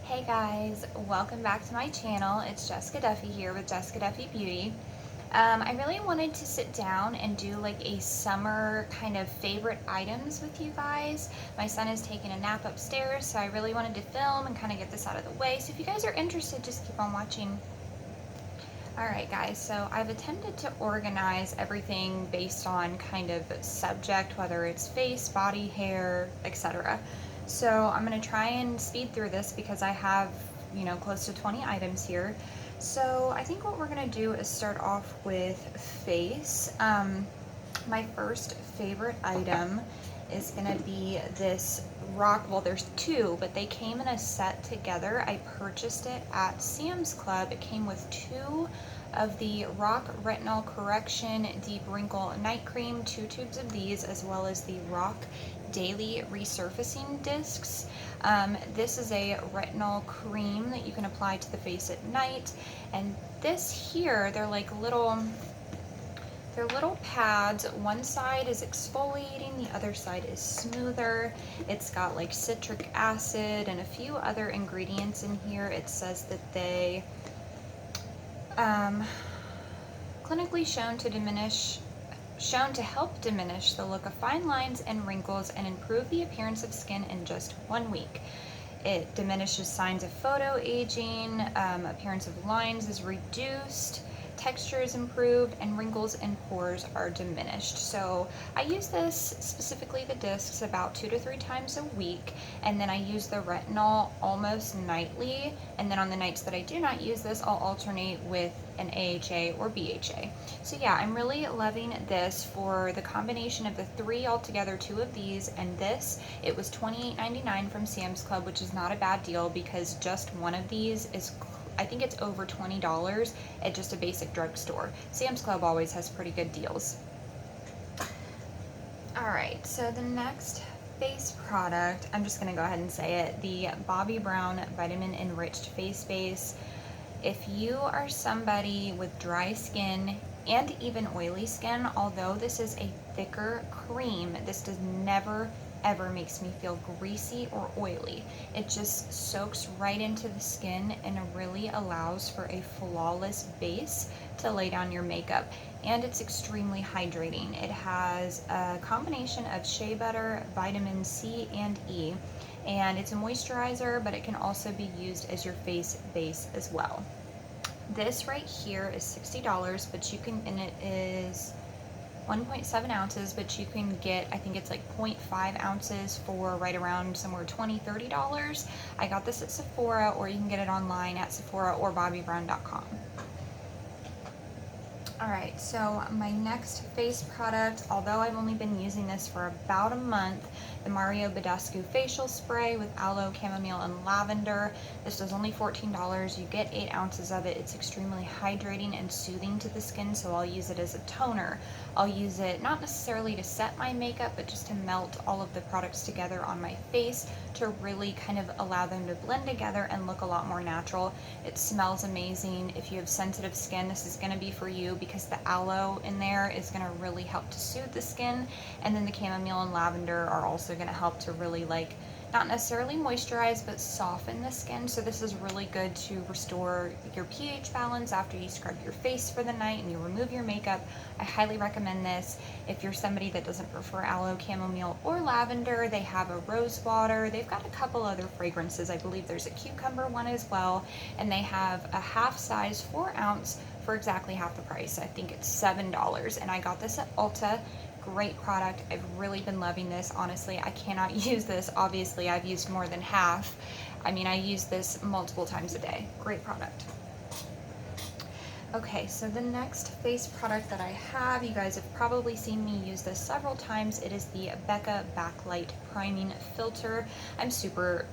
Hey guys, welcome back to my channel. It's Jessica Duffy here with Jessica Duffy Beauty. I really wanted to sit down and do like a summer kind of favorite items with you guys. My son is taking a nap upstairs, so I really wanted to film and kind of get this out of the way. So if you guys are interested, just keep on watching. Alright guys, so I've attempted to organize everything based on kind of subject, whether it's face, body, hair, etc. So I'm going to try and speed through this because I have, close to 20 items here. So I think what we're going to do is start off with face. My first favorite item is going to be this rock, well there's two, but they came in a set together. I purchased it at Sam's Club. It came with two of the Rock Retinol Correction Deep Wrinkle Night Cream, 2 tubes of these, as well as the Rock Daily Resurfacing Discs. This is a retinol cream that you can apply to the face at night, and this here, they're little pads. One side is exfoliating, the other side is smoother. It's got like citric acid and a few other ingredients in here. It says that they clinically shown to help diminish the look of fine lines and wrinkles and improve the appearance of skin in just 1 week. It diminishes signs of photo aging, appearance of lines is reduced, texture is improved, and wrinkles and pores are diminished. So I use this, specifically the discs, about 2 to 3 times a week, and then I use the retinol almost nightly, and then on the nights that I do not use this, I'll alternate with an AHA or BHA. So yeah, I'm really loving this for the combination of the 3 altogether, 2 of these and this. It was $28.99 from Sam's Club, which is not a bad deal because just one of these is, I think it's over $20 at just a basic drugstore. Sam's Club always has pretty good deals. Alright, so the next face product, I'm just going to go ahead and say it, the Bobbi Brown Vitamin Enriched Face Base. If you are somebody with dry skin and even oily skin, although this is a thicker cream, this does never ever makes me feel greasy or oily. It just soaks right into the skin and it really allows for a flawless base to lay down your makeup. And it's extremely hydrating. It has a combination of shea butter, vitamin C and E, and it's a moisturizer, but it can also be used as your face base as well. This right here is $60, but you can, and it is 1.7 ounces, but you can get, I think it's like 0.5 ounces for right around somewhere $20–$30. I got this at Sephora, or you can get it online at Sephora or BobbiBrown.com. Alright, so my next face product, although I've only been using this for about a month, the Marion Badescu Facial Spray with Aloe, Chamomile, and Lavender. This was only $14. You get 8 ounces of it. It's extremely hydrating and soothing to the skin, so I'll use it as a toner. I'll use it not necessarily to set my makeup, but just to melt all of the products together on my face to really kind of allow them to blend together and look a lot more natural. It smells amazing. If you have sensitive skin, this is going to be for you because the aloe in there is going to really help to soothe the skin, and then the chamomile and lavender are also going to help to really, like, not necessarily moisturize, but soften the skin. So this is really good to restore your pH balance after you scrub your face for the night and you remove your makeup. I highly recommend this. If you're somebody that doesn't prefer aloe, chamomile, or lavender, they have a rose water. They've got a couple other fragrances. I believe there's a cucumber one as well, and they have a half size 4 ounce for exactly half the price. I think it's $7, and I got this at Ulta. Great product. I've really been loving this. Honestly, I cannot use this. Obviously, I've used more than half. I mean, I use this multiple times a day. Great product. Okay, so the next face product that I have, you guys have probably seen me use this several times. It is the Becca Backlight Priming Filter. I'm super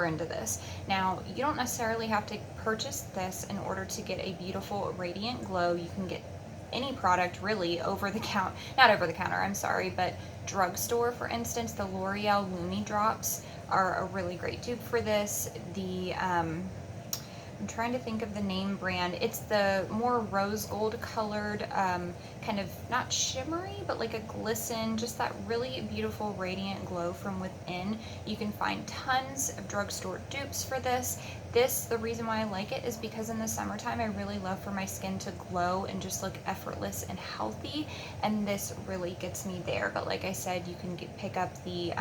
into this. Now, you don't necessarily have to purchase this in order to get a beautiful radiant glow. You can get any product really over the counter, not over the counter, I'm sorry, but drugstore, for instance. The L'Oreal Lumi Drops are a really great dupe for this. The I'm trying to think of the name brand. It's the more rose gold colored, kind of not shimmery, but like a glisten, just that really beautiful radiant glow from within. You can find tons of drugstore dupes for this. The reason why I like it is because in the summertime, I really love for my skin to glow and just look effortless and healthy, and this really gets me there. But like I said, you can pick up the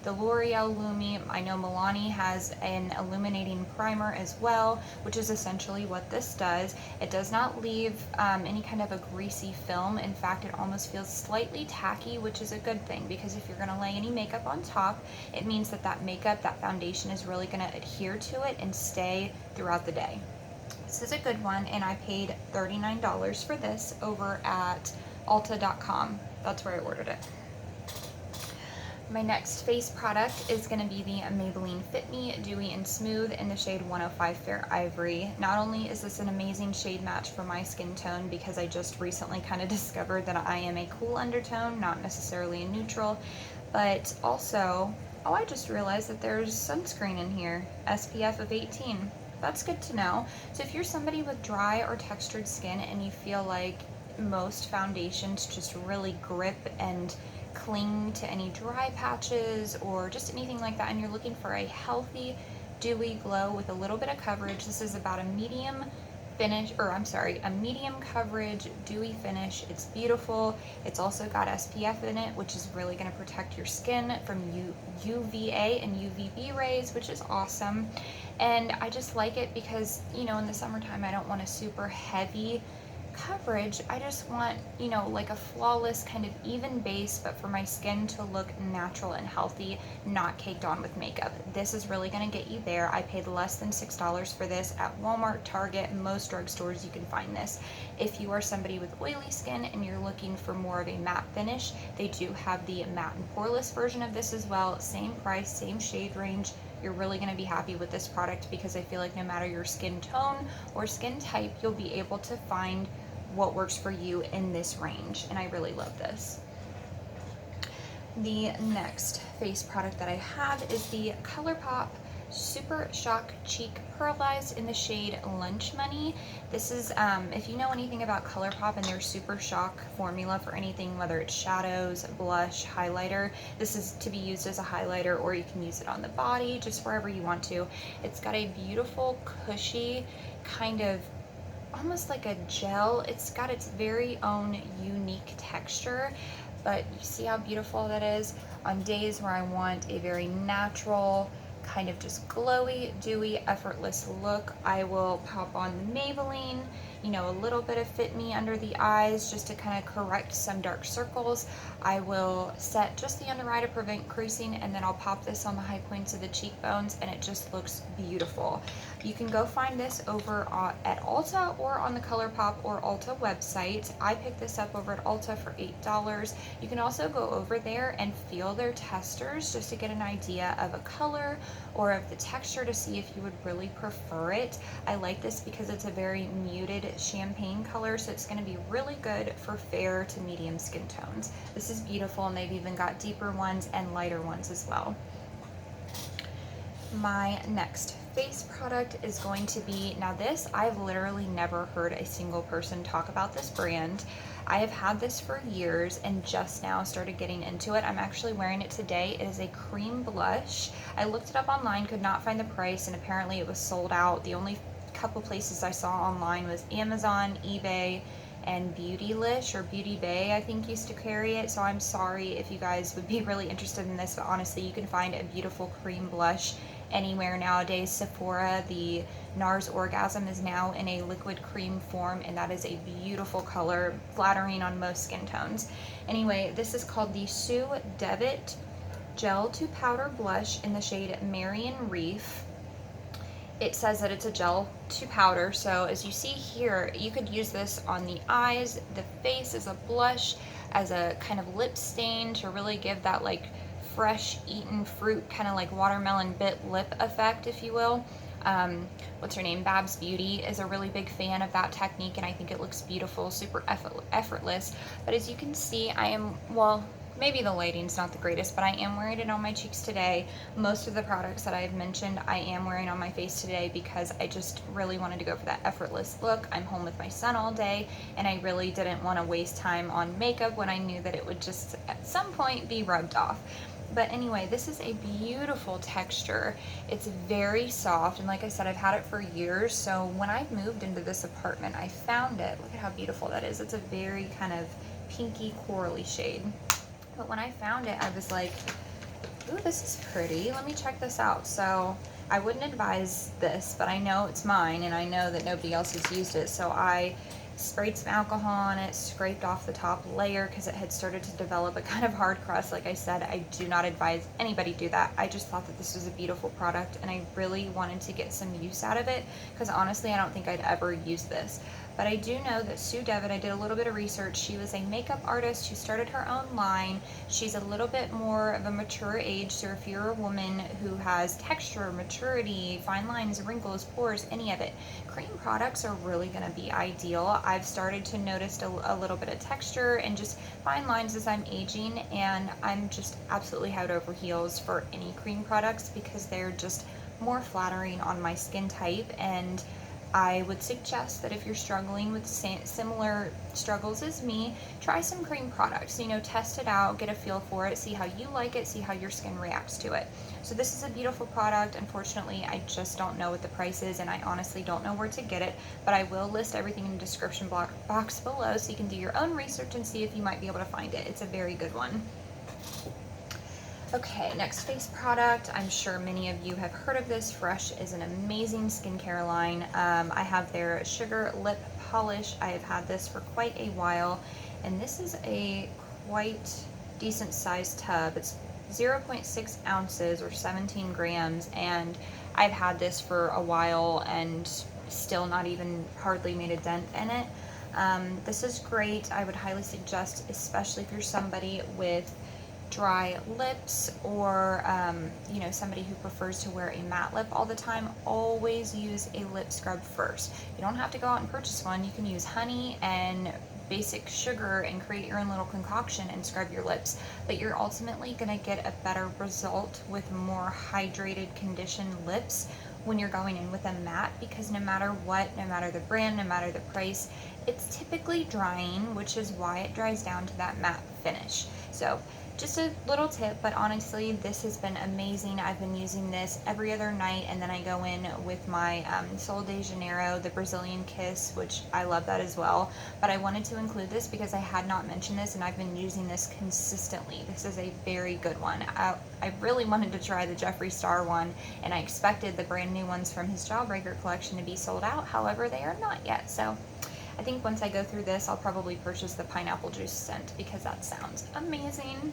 L'Oreal Lumi. I know Milani has an illuminating primer as well, which is essentially what this does. It does not leave any kind of a greasy film. In fact, it almost feels slightly tacky, which is a good thing, because if you're going to lay any makeup on top, it means that that foundation is really going to adhere to it and stay throughout the day. This is a good one, and I paid $39 for this over at Ulta.com. That's where I ordered it. My next face product is going to be the Maybelline Fit Me Dewy and Smooth in the shade 105 Fair Ivory. Not only is this an amazing shade match for my skin tone, because I just recently kind of discovered that I am a cool undertone, not necessarily a neutral, but also, oh, I just realized that there's sunscreen in here, SPF of 18. That's good to know. So if you're somebody with dry or textured skin and you feel like most foundations just really grip and cling to any dry patches or just anything like that, and you're looking for a healthy, dewy glow with a little bit of coverage, this is about a medium coverage, dewy finish. It's beautiful. It's also got SPF in it, which is really going to protect your skin from UVA and UVB rays, which is awesome. And I just like it because, you know, in the summertime, I don't want a super heavy coverage. I just want, you know, like a flawless kind of even base, but for my skin to look natural and healthy, not caked on with makeup. This is really going to get you there. I paid less than $6 for this at Walmart, Target, most drugstores. You can find this. If you are somebody with oily skin and you're looking for more of a matte finish, they do have the matte and poreless version of this as well. Same price, same shade range. You're really going to be happy with this product, because I feel like no matter your skin tone or skin type, you'll be able to find what works for you in this range, and I really love this. The next face product that I have is the Colourpop Super Shock Cheek Pearlized in the shade Lunch Money. This is, if you know anything about Colourpop and their Super Shock formula for anything, whether it's shadows, blush, highlighter, this is to be used as a highlighter, or you can use it on the body, just wherever you want to. It's got a beautiful, cushy, kind of almost like a gel. It's got its very own unique texture, but you see how beautiful that is. On days where I want a very natural, kind of just glowy, dewy, effortless look, I will pop on the Maybelline, you know, a little bit of Fit Me under the eyes just to kind of correct some dark circles. I will set just the under eye to prevent creasing, and then I'll pop this on the high points of the cheekbones, and it just looks beautiful. You can go find this over at Ulta or on the Colourpop or Ulta website. I picked this up over at Ulta for $8. You can also go over there and feel their testers just to get an idea of a color or of the texture to see if you would really prefer it. I like this because it's a very muted champagne color, so it's going to be really good for fair to medium skin tones. This is beautiful, and they've even got deeper ones and lighter ones as well. My next face product is going to be, now this, I've literally never heard a single person talk about this brand. I have had this for years and just now started getting into it. I'm actually wearing it today. It is a cream blush. I looked it up online, could not find the price, and apparently it was sold out. The only couple places I saw online was Amazon, eBay, and Beautylish or Beauty Bay, I think, used to carry it. So I'm sorry if you guys would be really interested in this, but honestly, you can find a beautiful cream blush anywhere nowadays. Sephora, the NARS Orgasm is now in a liquid cream form, and that is a beautiful color, flattering on most skin tones. Anyway, this is called the Sue Devitt Gel to Powder Blush in the shade Marion Reef. It says that it's a gel to powder, so as you see here, you could use this on the eyes, the face, as a blush, as a kind of lip stain to really give that like fresh eaten fruit, kind of like watermelon bit lip effect, if you will. What's her name? Babs Beauty is a really big fan of that technique, and I think it looks beautiful, super effortless. But as you can see, I am, well, maybe the lighting's not the greatest, but I am wearing it on my cheeks today. Most of the products that I've mentioned I am wearing on my face today because I just really wanted to go for that effortless look. I'm home with my son all day, and I really didn't want to waste time on makeup when I knew that it would just at some point be rubbed off. But anyway, this is a beautiful texture. It's very soft, and like I said, I've had it for years. So when I moved into this apartment, I found it. Look at how beautiful that is. It's a very kind of pinky corally shade. But when I found it, I was like, ooh, this is pretty. Let me check this out. So I wouldn't advise this, but I know it's mine, and I know that nobody else has used it. So I sprayed some alcohol on it, scraped off the top layer because it had started to develop a kind of hard crust. Like I said, I do not advise anybody do that. I just thought that this was a beautiful product, and I really wanted to get some use out of it because honestly, I don't think I'd ever use this. But I do know that Sue Devitt, I did a little bit of research. She was a makeup artist who started her own line. She's a little bit more of a mature age, so if you're a woman who has texture, maturity, fine lines, wrinkles, pores, any of it, cream products are really going to be ideal. I've started to notice a little bit of texture and just fine lines as I'm aging, and I'm just absolutely head over heels for any cream products because they're just more flattering on my skin type. And I would suggest that if you're struggling with similar struggles as me, try some cream products. You know, test it out, get a feel for it, see how you like it, see how your skin reacts to it. So this is a beautiful product. Unfortunately, I just don't know what the price is, and I honestly don't know where to get it, but I will list everything in the description box below so you can do your own research and see if you might be able to find it. It's a very good one. Okay, next face product. I'm sure many of you have heard of this. Fresh is an amazing skincare line. I have their Sugar Lip Polish. I have had this for quite a while, and this is a quite decent sized tub. It's 0.6 ounces or 17 grams, and I've had this for a while and still not even hardly made a dent in it. This is great. I would highly suggest, especially if you're somebody with dry lips or you know, somebody who prefers to wear a matte lip all the time, always use a lip scrub first. You don't have to go out and purchase one. You can use honey and basic sugar and create your own little concoction and scrub your lips, but you're ultimately going to get a better result with more hydrated, conditioned lips when you're going in with a matte, because no matter what, no matter the brand, no matter the price, it's typically drying, which is why it dries down to that matte finish. So just a little tip, but honestly, this has been amazing. I've been using this every other night, and then I go in with my Sol de Janeiro, the Brazilian Kiss, which I love that as well. But I wanted to include this because I had not mentioned this, and I've been using this consistently. This is a very good one. I really wanted to try the Jeffree Star one, and I expected the brand new ones from his Jawbreaker collection to be sold out. However, they are not yet. So I think once I go through this, I'll probably purchase the pineapple juice scent because that sounds amazing.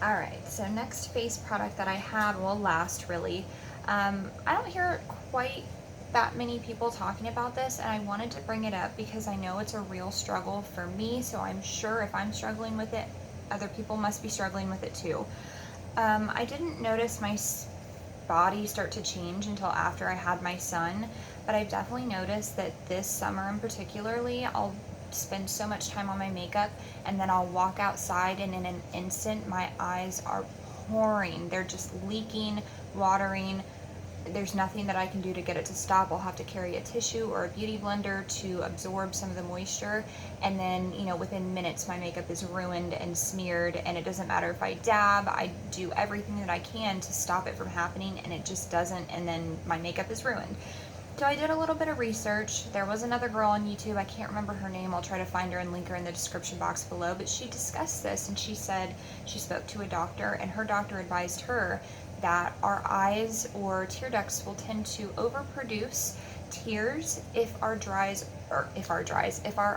Alright, so next face product that I have, well, last really. I don't hear quite that many people talking about this, and I wanted to bring it up because I know it's a real struggle for me, so I'm sure if I'm struggling with it, other people must be struggling with it too. I didn't notice my body start to change until after I had my son, but I've definitely noticed that this summer in particularly, I'll spend so much time on my makeup, and then I'll walk outside, and in an instant my eyes are pouring. They're just leaking, watering. There's nothing that I can do to get it to stop. I'll have to carry a tissue or a beauty blender to absorb some of the moisture, and then, you know, within minutes my makeup is ruined and smeared, and it doesn't matter if I dab, I do everything that I can to stop it from happening, and it just doesn't, and then my makeup is ruined. So I did a little bit of research. There was another girl on YouTube, I can't remember her name, I'll try to find her and link her in the description box below, but she discussed this, and she said she spoke to a doctor, and her doctor advised her that our eyes or tear ducts will tend to overproduce tears if our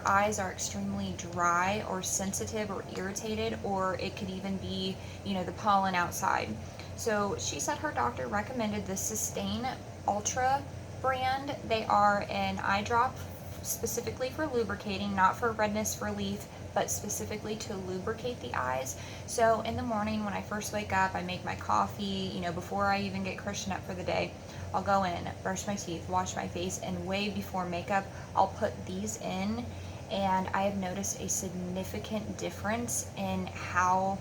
eyes are extremely dry or sensitive or irritated, or it could even be, you know, the pollen outside. So she said her doctor recommended the Stane Ultra brand. They are an eye drop specifically for lubricating, not for redness relief, but specifically to lubricate the eyes. So in the morning when I first wake up, I make my coffee, you know, before I even get Christian up for the day, I'll go in, brush my teeth, wash my face, and way before makeup, I'll put these in, and I have noticed a significant difference in how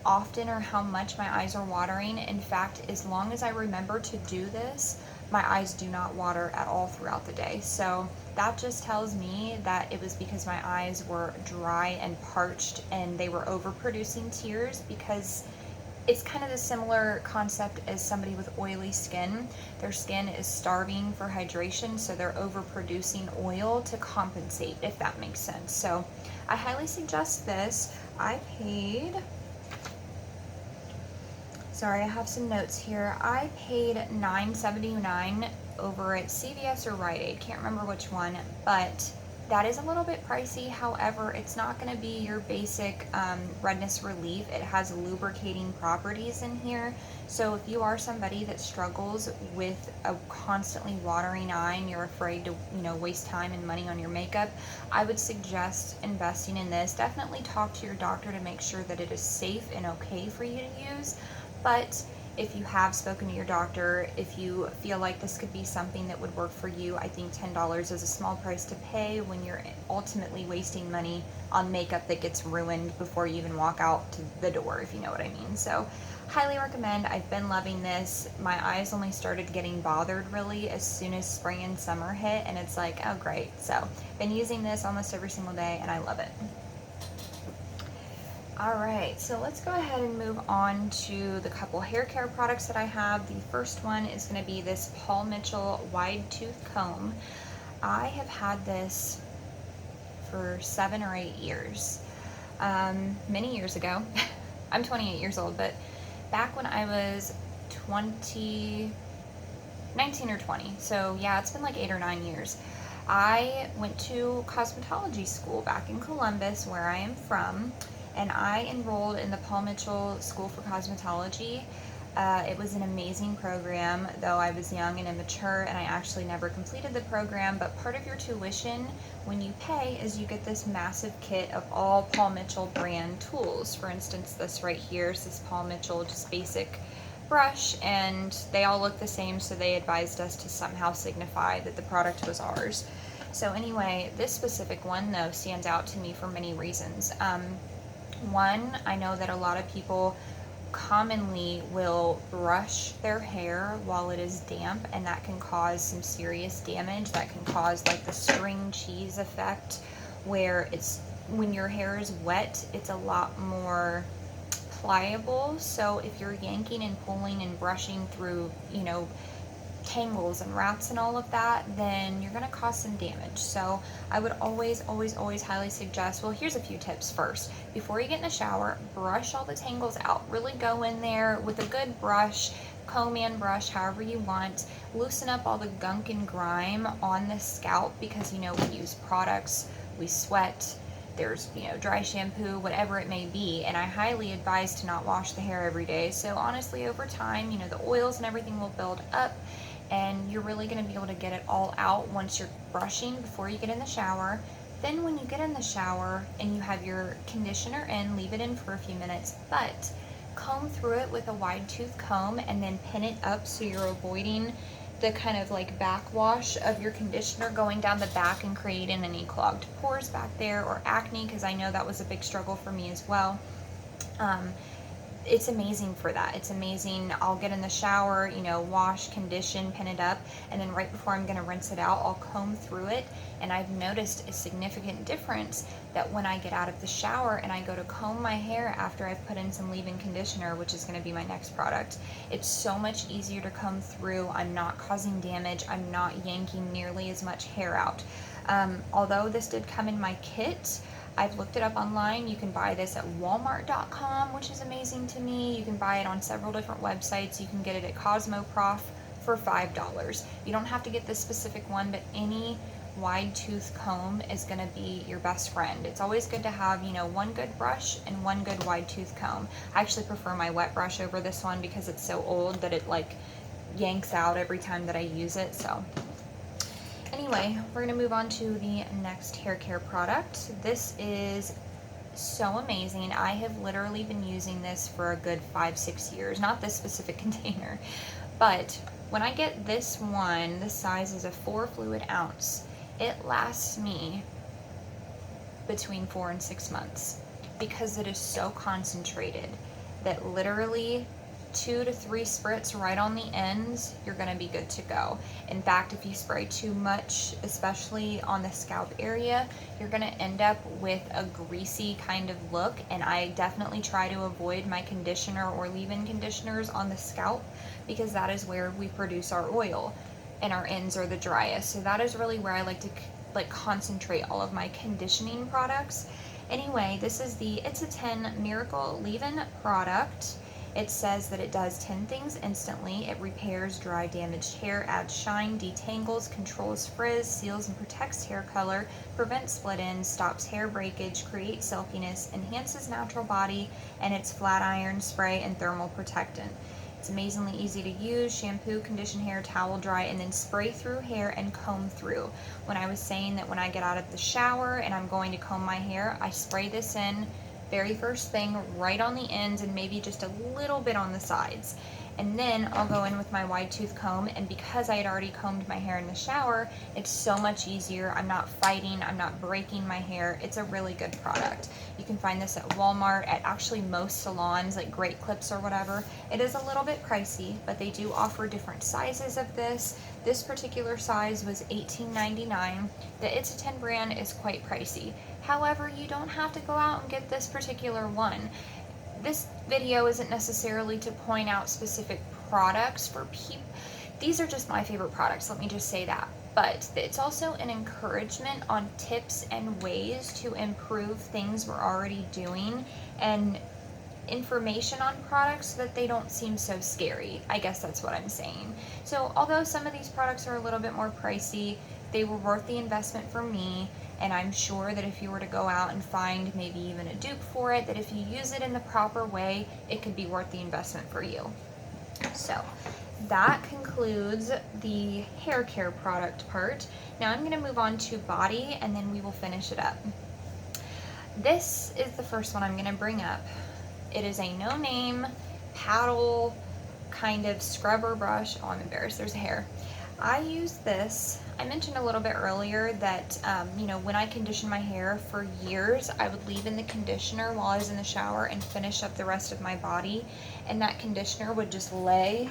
often or how much my eyes are watering. In fact, as long as I remember to do this, my eyes do not water at all throughout the day. So that just tells me that it was because my eyes were dry and parched and they were overproducing tears, because it's kind of the similar concept as somebody with oily skin. Their skin is starving for hydration, so they're overproducing oil to compensate, if that makes sense. So I highly suggest this. I paid, sorry, I have some notes here. I paid $9.79 over at CVS or Rite Aid, can't remember which one, but that is a little bit pricey. However, it's not going to be your basic redness relief. It has lubricating properties in here. So if you are somebody that struggles with a constantly watering eye and you're afraid to, waste time and money on your makeup, I would suggest investing in this. Definitely talk to your doctor to make sure that it is safe and okay for you to use. But if you have spoken to your doctor, if you feel like this could be something that would work for you, I think $10 is a small price to pay when you're ultimately wasting money on makeup that gets ruined before you even walk out to the door, if you know what I mean. So highly recommend. I've been loving this. My eyes only started getting bothered really as soon as spring and summer hit, and it's like, oh great. So been using this almost every single day and I love it. All right, so let's go ahead and move on to the couple hair care products that I have. The first one is going to be this Paul Mitchell wide tooth comb. I have had this for 7 or 8 years. Many years ago, I'm 28 years old, but back when I was 19 or 20, so yeah, it's been like 8 or 9 years. I went to cosmetology school back in Columbus, where I am from, and I enrolled in the Paul Mitchell School for Cosmetology. It was an amazing program, though I was young and immature, and I actually never completed the program. But part of your tuition, when you pay, is you get this massive kit of all Paul Mitchell brand tools. For instance, this right here is this Paul Mitchell just basic brush, and they all look the same, so they advised us to somehow signify that the product was ours. So anyway, this specific one, though, stands out to me for many reasons. One, I know that a lot of people commonly will brush their hair while it is damp, and that can cause some serious damage. That can cause like the string cheese effect, where it's, when your hair is wet, it's a lot more pliable. So if you're yanking and pulling and brushing through, tangles and wraps and all of that, then you're going to cause some damage. So I would always highly suggest, well, here's a few tips. First, before you get in the shower, brush all the tangles out. Really go in there with a good brush, comb and brush, however you want. Loosen up all the gunk and grime on the scalp, because we use products, we sweat, there's dry shampoo, whatever it may be, and I highly advise to not wash the hair every day. So honestly, over time, the oils and everything will build up, and you're really going to be able to get it all out once you're brushing before you get in the shower. Then when you get in the shower and you have your conditioner in, leave it in for a few minutes, but comb through it with a wide tooth comb and then pin it up so you're avoiding the kind of like backwash of your conditioner going down the back and creating any clogged pores back there or acne, because I know that was a big struggle for me as well. It's amazing for that. It's amazing. I'll get in the shower, wash, condition, pin it up, and then right before I'm going to rinse it out, I'll comb through it. And I've noticed a significant difference that when I get out of the shower and I go to comb my hair after I've put in some leave-in conditioner, which is going to be my next product, it's so much easier to comb through. I'm not causing damage. I'm not yanking nearly as much hair out. Although this did come in my kit, I've looked it up online. You can buy this at walmart.com, which is amazing to me. You can buy it on several different websites. You can get it at Cosmoprof for $5. You don't have to get this specific one, but any wide tooth comb is going to be your best friend. It's always good to have, one good brush and one good wide tooth comb. I actually prefer my wet brush over this one because it's so old that it like yanks out every time that I use it. So anyway, we're going to move on to the next hair care product. This is so amazing. I have literally been using this for a good 5-6 years. Not this specific container, but when I get this one, the size is a 4 fluid ounce. It lasts me between 4 and 6 months because it is so concentrated that literally 2 to 3 spritz right on the ends, you're gonna be good to go. In fact, if you spray too much, especially on the scalp area, you're gonna end up with a greasy kind of look, and I definitely try to avoid my conditioner or leave-in conditioners on the scalp because that is where we produce our oil and our ends are the driest. So that is really where I like to concentrate all of my conditioning products. Anyway, this is the It's a 10 Miracle Leave-In product. It says that it does 10 things instantly. It repairs dry, damaged hair, adds shine, detangles, controls frizz, seals and protects hair color, prevents split ends, stops hair breakage, creates silkiness, enhances natural body, and it's flat iron spray and thermal protectant. It's amazingly easy to use. Shampoo, condition hair, towel dry, and then spray through hair and comb through. When I was saying that when I get out of the shower and I'm going to comb my hair, I spray this in very first thing right on the ends and maybe just a little bit on the sides. And then I'll go in with my wide tooth comb, and because I had already combed my hair in the shower, it's so much easier. I'm not fighting, I'm not breaking my hair. It's a really good product. You can find this at Walmart, at actually most salons like Great Clips or whatever. It is a little bit pricey, but they do offer different sizes of this. This particular size was $18.99. The It's a 10 brand is quite pricey. However, you don't have to go out and get this particular one. This video isn't necessarily to point out specific products for people. These are just my favorite products, let me just say that. But it's also an encouragement on tips and ways to improve things we're already doing, and information on products so that they don't seem so scary. I guess that's what I'm saying. So although some of these products are a little bit more pricey, they were worth the investment for me. And I'm sure that if you were to go out and find maybe even a dupe for it, that if you use it in the proper way, it could be worth the investment for you. So that concludes the hair care product part. Now I'm going to move on to body, and then we will finish it up. This is the first one I'm going to bring up. It is a no-name paddle kind of scrubber brush. Oh, I'm embarrassed, there's a hair. I use this. I mentioned a little bit earlier that, you know, when I conditioned my hair for years, I would leave in the conditioner while I was in the shower and finish up the rest of my body. And that conditioner would just lay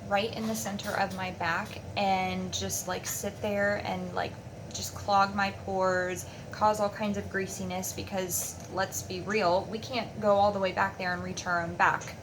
right in the center of my back and just like sit there and like just clog my pores, cause all kinds of greasiness, because let's be real, we can't go all the way back there and reach our own back.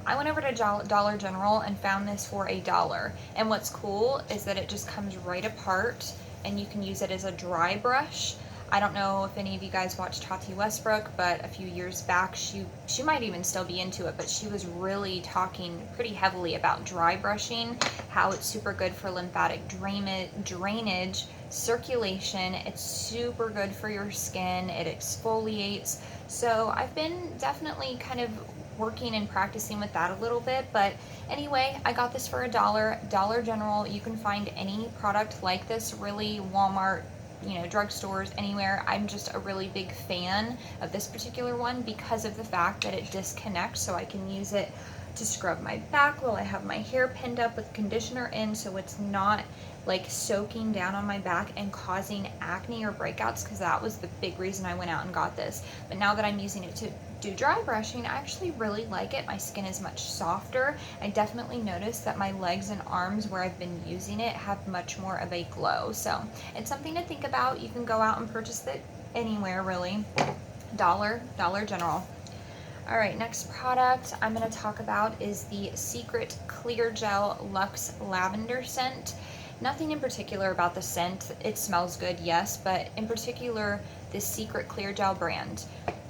I went over to Dollar General and found this for $1. And what's cool is that it just comes right apart, and you can use it as a dry brush. I don't know if any of you guys watched Tati Westbrook, but a few years back, she might even still be into it, but she was really talking pretty heavily about dry brushing, how it's super good for lymphatic drainage, circulation. It's super good for your skin. It exfoliates. So I've been definitely kind of working and practicing with that a little bit. But anyway, I got this for $1. Dollar General, you can find any product like this, really. Walmart, you know, drugstores, anywhere. I'm just a really big fan of this particular one because of the fact that it disconnects, so I can use it to scrub my back while I have my hair pinned up with conditioner in, so it's not like soaking down on my back and causing acne or breakouts, because that was the big reason I went out and got this. But now that I'm using it to do dry brushing, I actually really like it. My skin is much softer. I definitely noticed that my legs and arms where I've been using it have much more of a glow. So it's something to think about. You can go out and purchase it anywhere, really. Dollar General. All right, next product I'm going to talk about is the Secret Clear Gel Luxe Lavender Scent. Nothing in particular about the scent. It smells good, yes, but in particular, this Secret Clear Gel brand.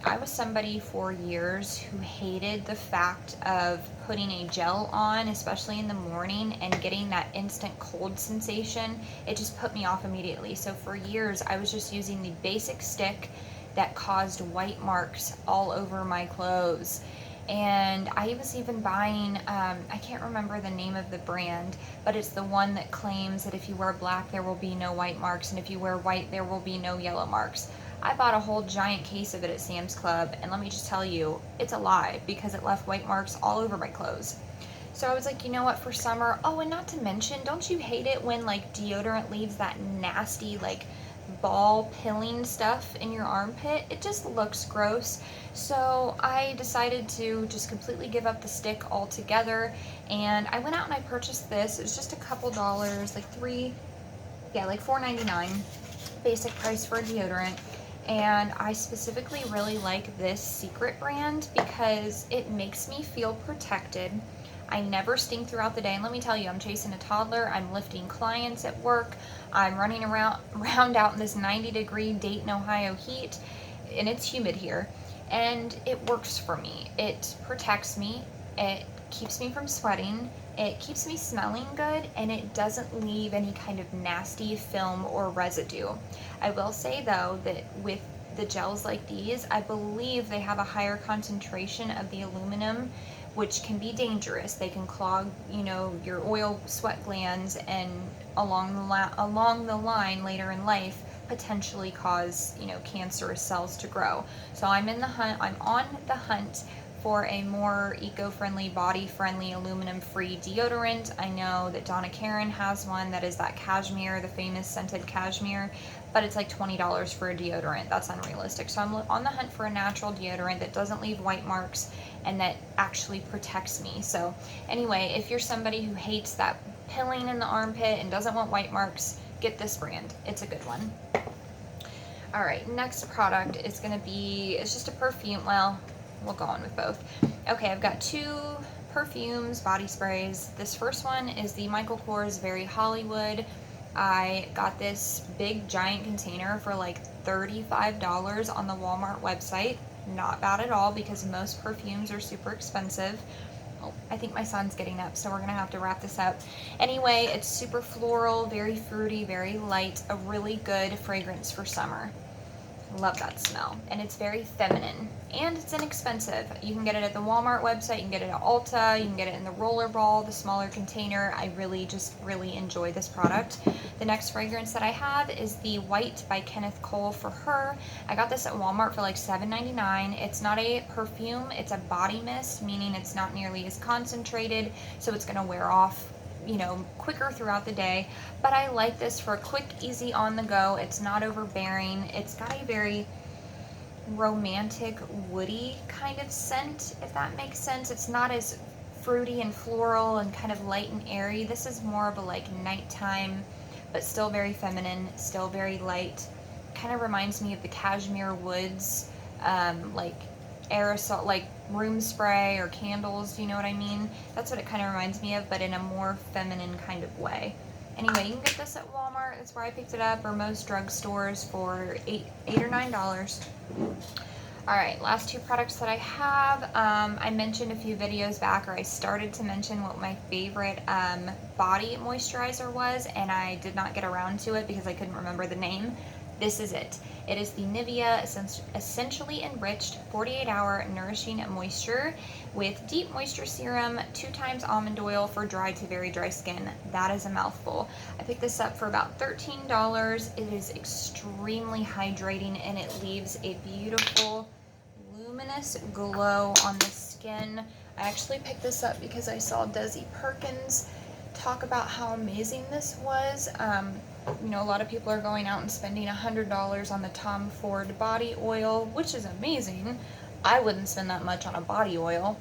I was somebody for years who hated the fact of putting a gel on, especially in the morning, and getting that instant cold sensation. It just put me off immediately. So for years, I was just using the basic stick that caused white marks all over my clothes. And I was even buying, I can't remember the name of the brand, but it's the one that claims that if you wear black, there will be no white marks, and if you wear white, there will be no yellow marks. I bought a whole giant case of it at Sam's Club, and let me just tell you, it's a lie, because it left white marks all over my clothes. So I was like, you know what, for summer, oh, and not to mention, don't you hate it when like deodorant leaves that nasty like ball pilling stuff in your armpit. It just looks gross. So I decided to just completely give up the stick altogether, and I went out and I purchased this. It was just a couple dollars, like $4.99 basic price for a deodorant. And I specifically really like this Secret brand because it makes me feel protected. I never stink throughout the day, and let me tell you, I'm chasing a toddler, I'm lifting clients at work, I'm running around out in this 90-degree Dayton, Ohio heat, and it's humid here, and it works for me. It protects me, it keeps me from sweating, it keeps me smelling good, and it doesn't leave any kind of nasty film or residue. I will say though that with the gels like these, I believe they have a higher concentration of the aluminum, which can be dangerous. They can clog, you know, your oil sweat glands, and along the line later in life potentially cause, you know, cancerous cells to grow. So I'm on the hunt for a more eco-friendly, body-friendly, aluminum-free deodorant. I know that Donna Karen has one that is that cashmere, the famous scented cashmere, but it's like $20 for a deodorant. That's unrealistic. So I'm on the hunt for a natural deodorant that doesn't leave white marks and that actually protects me. So anyway, if you're somebody who hates that pilling in the armpit and doesn't want white marks, get this brand. It's a good one. All right, next product is gonna be, it's just a perfume. Well, we'll go on with both. Okay, I've got two perfumes, body sprays. This first one is the Michael Kors Very Hollywood. I got this big giant container for like $35 on the Walmart website. Not bad at all because most perfumes are super expensive. Oh, I think my son's getting up, so we're gonna have to wrap this up. Anyway, it's super floral, very fruity, very light, a really good fragrance for summer. Love that smell. And it's very feminine, and it's inexpensive. You can get it at the Walmart website, you can get it at Ulta, you can get it in the rollerball, the smaller container. I really enjoy this product. The next fragrance that I have is the White by Kenneth Cole for her. I got this at Walmart for like $7.99. It's not a perfume, it's a body mist, meaning it's not nearly as concentrated, so it's gonna wear off, you know, quicker throughout the day. But I like this for a quick, easy on the go. It's not overbearing. It's got a very romantic, woody kind of scent, if that makes sense. It's not as fruity and floral and kind of light and airy. This is more of a like nighttime, but still very feminine, still very light. Kind of reminds me of the Cashmere Woods, like aerosol, like room spray or candles, do you know what I mean? That's what it kind of reminds me of, but in a more feminine kind of way. Anyway, you can get this at Walmart. That's where I picked it up, or most drugstores for $8 or $9. All right, last two products that I have. I mentioned a few videos back, or I started to mention what my favorite body moisturizer was, and I did not get around to it because I couldn't remember the name. This is it. It is the Nivea Essentially Enriched 48-Hour Nourishing Moisture with Deep Moisture Serum, 2 times almond oil for dry to very dry skin. That is a mouthful. I picked this up for about $13. It is extremely hydrating, and it leaves a beautiful, luminous glow on the skin. I actually picked this up because I saw Desi Perkins talk about how amazing this was. You know, a lot of people are going out and spending $100 on the Tom Ford body oil, which is amazing. I wouldn't spend that much on a body oil,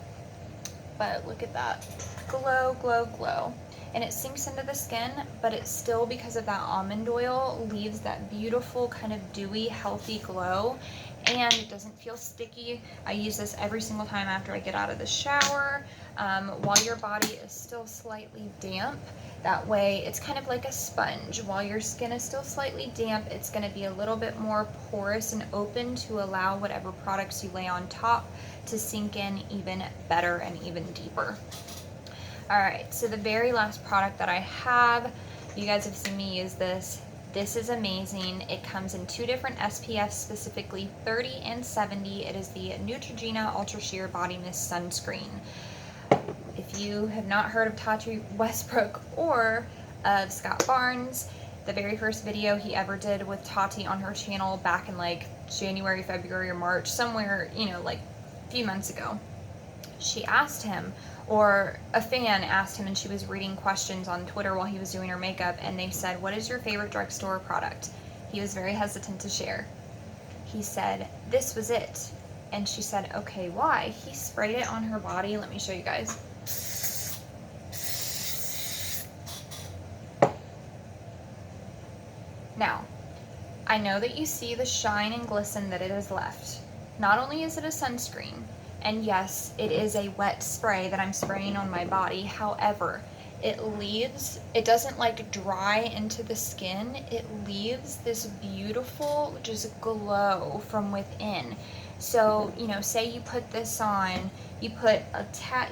but look at that. Glow, glow, glow. And it sinks into the skin, but it still, because of that almond oil, leaves that beautiful kind of dewy, healthy glow, and it doesn't feel sticky. I use this every single time after I get out of the shower, while your body is still slightly damp. That way it's kind of like a sponge. While your skin is still slightly damp, it's going to be a little bit more porous and open to allow whatever products you lay on top to sink in even better and even deeper. Alright, so the very last product that I have, you guys have seen me use this. This is amazing. It comes in 2 different SPFs, specifically 30 and 70. It is the Neutrogena Ultra Sheer Body Mist Sunscreen. If you have not heard of Tati Westbrook or of Scott Barnes, the very first video he ever did with Tati on her channel back in like January, February, or March, somewhere, you know, like a few months ago, she asked him, or a fan asked him, and she was reading questions on Twitter while he was doing her makeup, and they said, what is your favorite drugstore product? He was very hesitant to share. He said, this was it. And she said, okay, why? He sprayed it on her body. Let me show you guys. Now, I know that you see the shine and glisten that it has left. Not only is it a sunscreen, and yes, it is a wet spray that I'm spraying on my body. However, it doesn't like dry into the skin. It leaves this beautiful just glow from within. So, you know, say you put this on, you put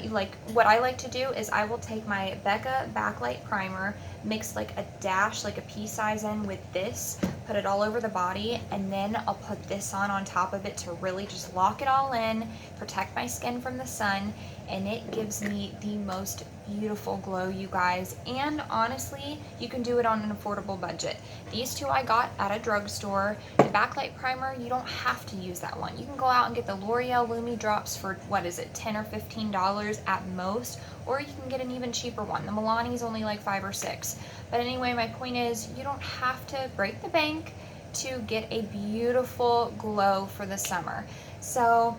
like what I like to do is I will take my Becca Backlight primer, mix like a dash, like a pea size in with this, put it all over the body, and then I'll put this on top of it to really just lock it all in, protect my skin from the sun, and it gives me the most beautiful glow, you guys. And honestly, you can do it on an affordable budget. These two I got at a drugstore. The Backlight primer, you don't have to use that one. You can go out and get the L'Oreal Lumi drops for, what is it, $10 or $15 at most, or you can get an even cheaper one. The Milani's only like $5 or $6. But anyway, my point is, you don't have to break the bank to get a beautiful glow for the summer. So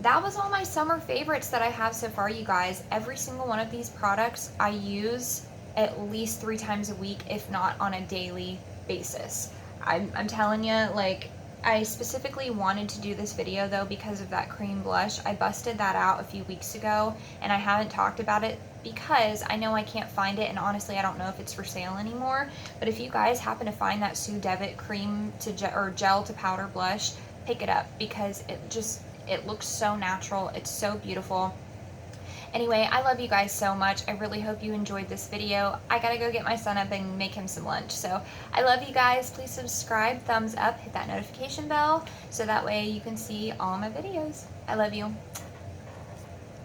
that was all my summer favorites that I have so far, you guys. Every single one of these products I use at least 3 times a week, if not on a daily basis. I'm telling you, like, I specifically wanted to do this video though because of that cream blush. I busted that out a few weeks ago and I haven't talked about it because I know I can't find it, and honestly I don't know if it's for sale anymore. But if you guys happen to find that Sue Devitt cream to gel to powder blush, pick it up because it looks so natural. It's so beautiful. Anyway, I love you guys so much. I really hope you enjoyed this video. I gotta go get my son up and make him some lunch. So I love you guys. Please subscribe, thumbs up, hit that notification bell so that way you can see all my videos. I love you.